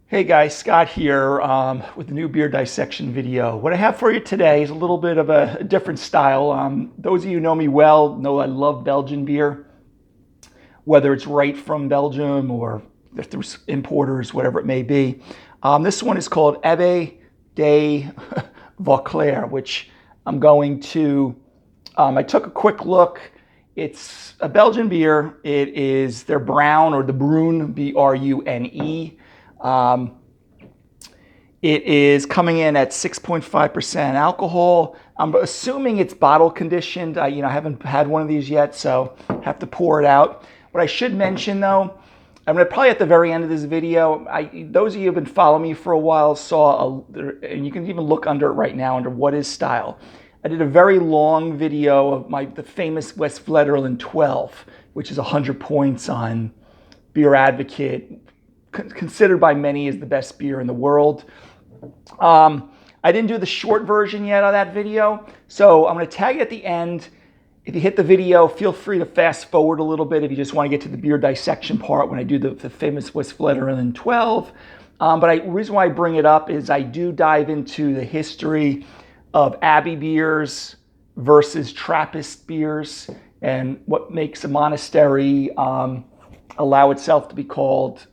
Hey guys, Scott here with the new beer dissection video. What I have for you today is a little bit of a different style. Those of you who know me well know I love Belgian beer, whether it's right from Belgium or if there's importers, whatever it may be. This one is called Abbaye de Vauclair, which I'm going to, I took a quick look. It's a Belgian beer. It is their brown or the Brune, Brune. Um, it is coming in at 6.5% alcohol. I'm assuming it's bottle conditioned. I haven't had one of these yet, so have to pour it out. What I should mention though, I'm gonna probably at the very end of this video, those of you who have been following me for a while and you can even look under it right now under what is style. I did a very long video of the famous West-Vlaanderen 12, which is 100 points on Beer Advocate, considered by many as the best beer in the world. I didn't do the short version yet on that video, so I'm going to tag it at the end. If you hit the video, feel free to fast forward a little bit if you just want to get to the beer dissection part when I do the famous West-Vlaanderen 12. The reason why I bring it up is I do dive into the history of Abbey beers versus Trappist beers and what makes a monastery allow itself to be called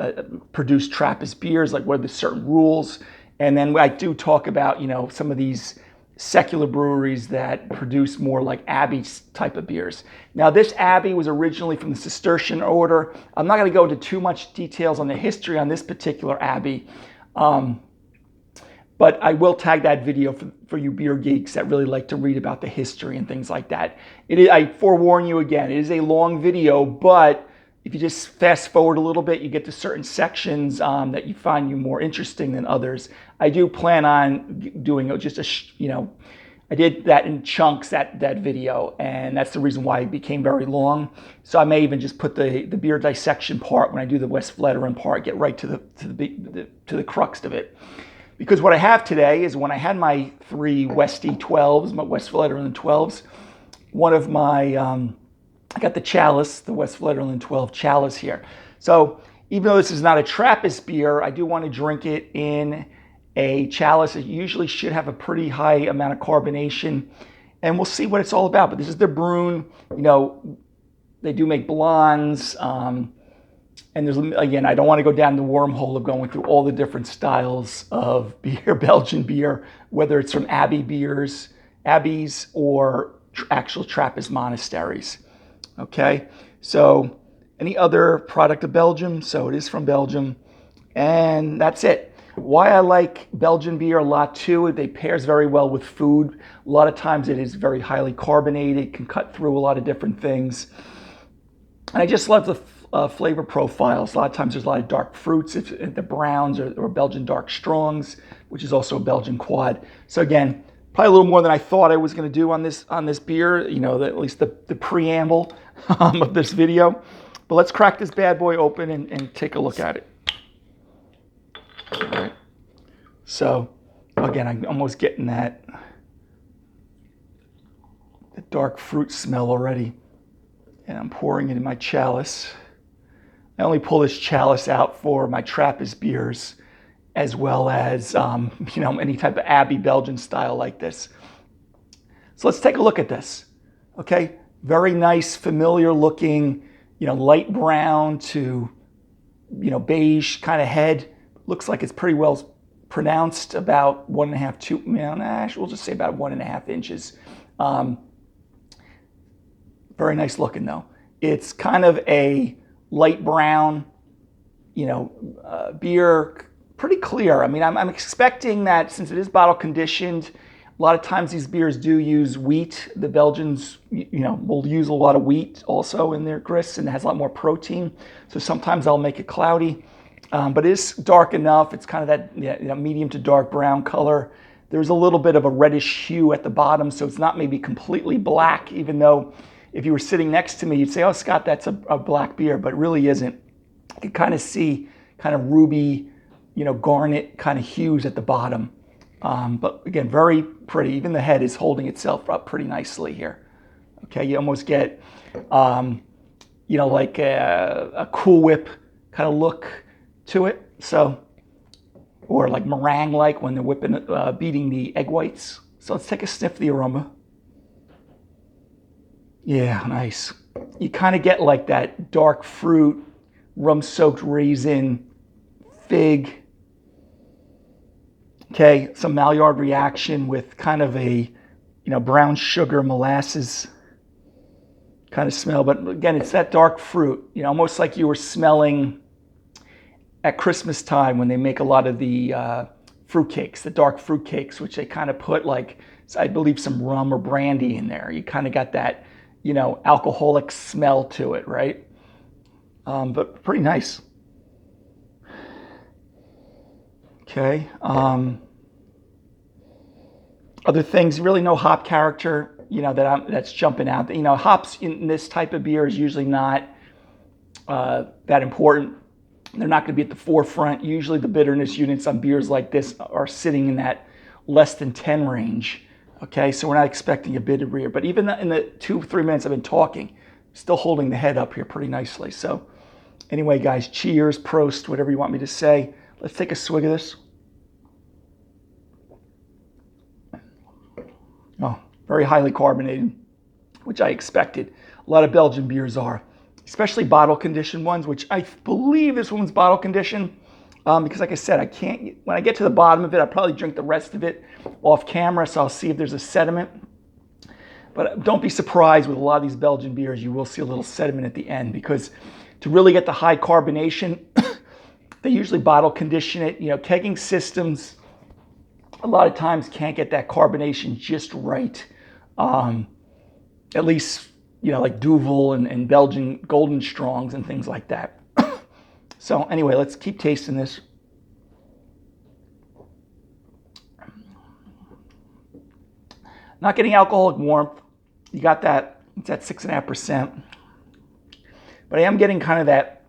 produce Trappist beers, like what are the certain rules. And then I do talk about, some of these secular breweries that produce more like Abbey type of beers. Now, this Abbey was originally from the Cistercian order. I'm not going to go into too much details on the history on this particular Abbey, but I will tag that video for you beer geeks that really like to read about the history and things like that. I forewarn you again, it is a long video, but if you just fast forward a little bit, you get to certain sections that you find you more interesting than others. I do plan on doing just I did that in chunks, that video, and that's the reason why it became very long. So I may even just put the beer dissection part when I do the West-Vlaanderen part, get right to the crux of it. Because what I have today is when I had my three Westie 12s, my West-Vlaanderen 12s, one of my I got the chalice, the West-Vlaanderen 12 chalice here. So even though this is not a Trappist beer, I do want to drink it in a chalice. It usually should have a pretty high amount of carbonation, and we'll see what it's all about. But this is the Brune. They do make blondes, and there's, again, I don't want to go down the wormhole of going through all the different styles of beer, Belgian beer, whether it's from Abbeys, or actual Trappist monasteries. Okay, so any other product of Belgium, so it is from Belgium, and that's it. Why I like Belgian beer a lot too, it pairs very well with food. A lot of times it is very highly carbonated, can cut through a lot of different things. And I just love the flavor profiles. A lot of times there's a lot of dark fruits, the browns or Belgian dark strongs, which is also a Belgian quad. So again, probably a little more than I thought I was going to do on this beer, at least the preamble of this video. But let's crack this bad boy open and take a look at it. All right. So again, I'm almost getting the dark fruit smell already. And I'm pouring it in my chalice. I only pull this chalice out for my Trappist beers, as well as any type of Abbey Belgian style like this. So let's take a look at this. Okay, very nice, familiar looking, light brown to beige kind of head. Looks like it's pretty well pronounced, about 1.5, we'll just say about 1.5 inches. Very nice looking though. It's kind of a light brown, beer. Pretty clear. I mean, I'm expecting that since it is bottle conditioned, a lot of times these beers do use wheat. The Belgians, will use a lot of wheat also in their grist, and it has a lot more protein. So sometimes I'll make it cloudy, but it is dark enough. It's kind of that medium to dark brown color. There's a little bit of a reddish hue at the bottom, so it's not maybe completely black, even though if you were sitting next to me, you'd say, oh, Scott, that's a black beer, but it really isn't. You can kind of see kind of ruby, garnet kind of hues at the bottom. But again, very pretty. Even the head is holding itself up pretty nicely here. Okay, you almost get, like a Cool Whip kind of look to it. So or like meringue-like when they're beating the egg whites. So let's take a sniff of the aroma. Yeah, nice. You kind of get like that dark fruit, rum-soaked raisin, fig. Okay, some Maillard reaction with kind of a, brown sugar molasses kind of smell. But again, it's that dark fruit, almost like you were smelling at Christmas time when they make a lot of the fruit cakes, the dark fruit cakes, which they kind of put like, I believe, some rum or brandy in there. You kind of got that, alcoholic smell to it, right? But pretty nice. Okay. Other things, really no hop character, that's jumping out. Hops in this type of beer is usually not that important. They're not going to be at the forefront. Usually the bitterness units on beers like this are sitting in that less than 10 range. Okay, so we're not expecting a bitter beer. But even in the 2-3 minutes I've been talking, still holding the head up here pretty nicely. So anyway, guys, cheers, prost, whatever you want me to say. Let's take a swig of this. Oh, very highly carbonated, which I expected. A lot of Belgian beers are, especially bottle conditioned ones, which I believe this one's bottle conditioned. Because like I said, when I get to the bottom of it, I'll probably drink the rest of it off camera, so I'll see if there's a sediment. But don't be surprised with a lot of these Belgian beers, you will see a little sediment at the end, because to really get the high carbonation, they usually bottle condition it. Kegging systems a lot of times can't get that carbonation just right. At least, like Duvel and Belgian Golden Strongs and things like that. So anyway, let's keep tasting this. Not getting alcoholic warmth. You got that, it's at 6.5%. But I am getting kind of that,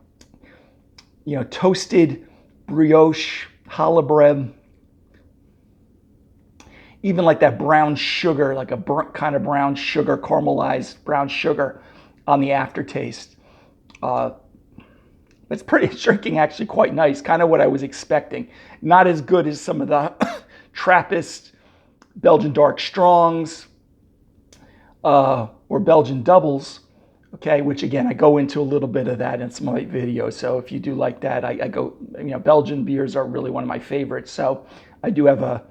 toasted brioche, challah bread. Even like that brown sugar, like a kind of brown sugar, caramelized brown sugar on the aftertaste. It's drinking actually quite nice, kind of what I was expecting. Not as good as some of the Trappist Belgian dark strongs or Belgian doubles, okay, which again, I go into a little bit of that in some of my videos. So if you do like that, I go, Belgian beers are really one of my favorites. So I do have a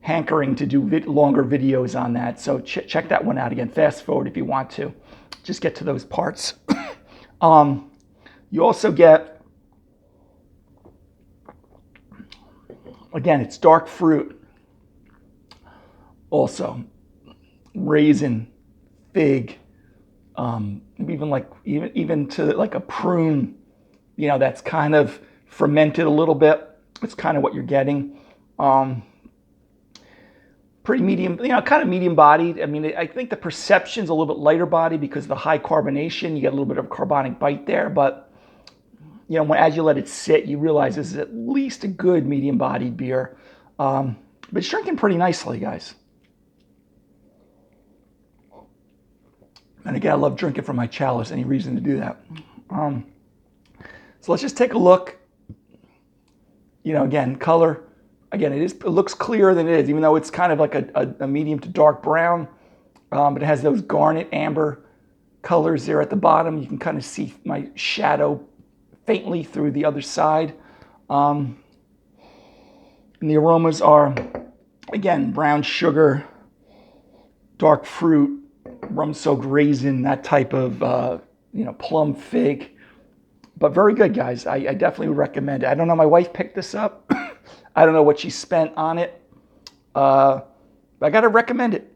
hankering to do longer videos on that. So check that one out again. Fast forward if you want to. Just get to those parts. You also get, again, it's dark fruit. Also, raisin, fig, even to like a prune, that's kind of fermented a little bit. It's kind of what you're getting. Pretty medium, kind of medium bodied. I mean, I think the perception's a little bit lighter body because of the high carbonation. You get a little bit of carbonic bite there, but as you let it sit, you realize this is at least a good medium bodied beer. But it's drinking pretty nicely, guys. And again, I love drinking from my chalice. Any reason to do that? So let's just take a look. Again, color. Again, it looks clearer than it is, even though it's kind of like a medium to dark brown. But it has those garnet amber colors there at the bottom. You can kind of see my shadow faintly through the other side. And the aromas are, again, brown sugar, dark fruit, rum-soaked raisin, that type of, plum fig. But very good, guys. I definitely would recommend it. I don't know, my wife picked this up. I don't know what she spent on it. But I got to recommend it.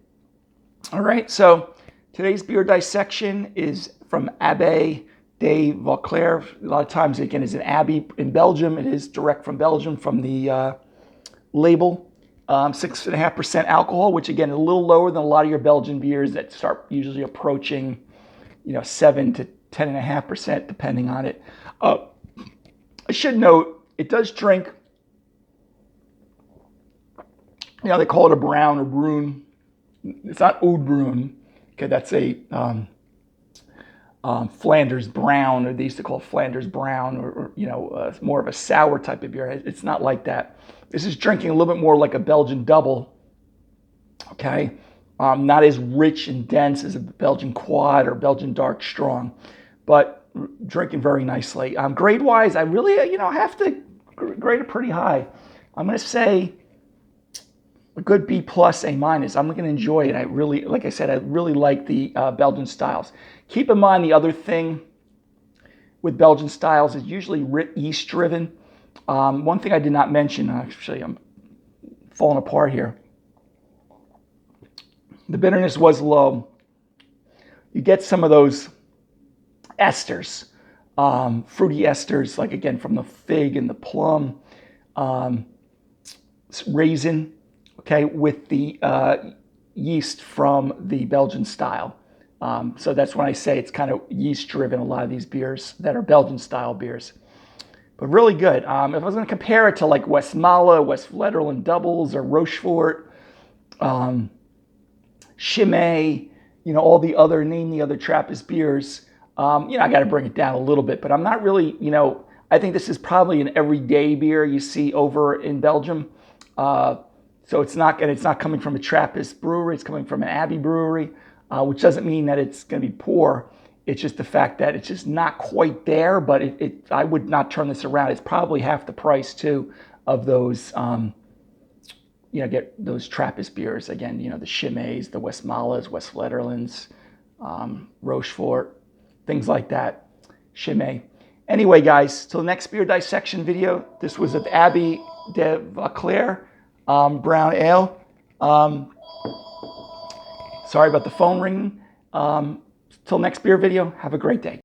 All right, so today's beer dissection is from Abbaye de Vauclair. A lot of times, again, it's an abbey in Belgium. It is direct from Belgium from the label. 6.5% alcohol, which again, is a little lower than a lot of your Belgian beers that start usually approaching, 7 to 10.5%, depending on it. I should note, it does drink, they call it a brown or brune. It's not Oud Brune. Okay, that's a Flanders brown, or they used to call it Flanders brown, or more of a sour type of beer. It's not like that. This is drinking a little bit more like a Belgian double, okay? Not as rich and dense as a Belgian quad or Belgian dark strong, but drinking very nicely. Grade-wise, I really, have to grade it pretty high. I'm going to say a good B plus, A minus. I'm going to enjoy it. I really, like I said, I really like the Belgian styles. Keep in mind the other thing with Belgian styles is usually yeast driven. One thing I did not mention, actually, I'm falling apart here. The bitterness was low. You get some of those esters, fruity esters, like again from the fig and the plum, raisin, okay, with the yeast from the Belgian style. So that's when I say it's kind of yeast driven, a lot of these beers that are Belgian style beers. But really good. If I was going to compare it to like Westmalle, Westvleteren doubles, or Rochefort, Chimay, all the other, name the other Trappist beers, I got to bring it down a little bit, but I'm not really, I think this is probably an everyday beer you see over in Belgium. So it's not coming from a Trappist brewery, it's coming from an Abbaye brewery, which doesn't mean that it's going to be poor. It's just the fact that it's just not quite there, but I would not turn this around. It's probably half the price too of those, get those Trappist beers. Again, the Chimays, the Westmalles, Westvleterens, Rochefort, things like that. Chimay. Anyway, guys, till the next beer dissection video, this was at Abbaye de Vauclair brown ale. Sorry about the phone ringing. Till next beer video, have a great day.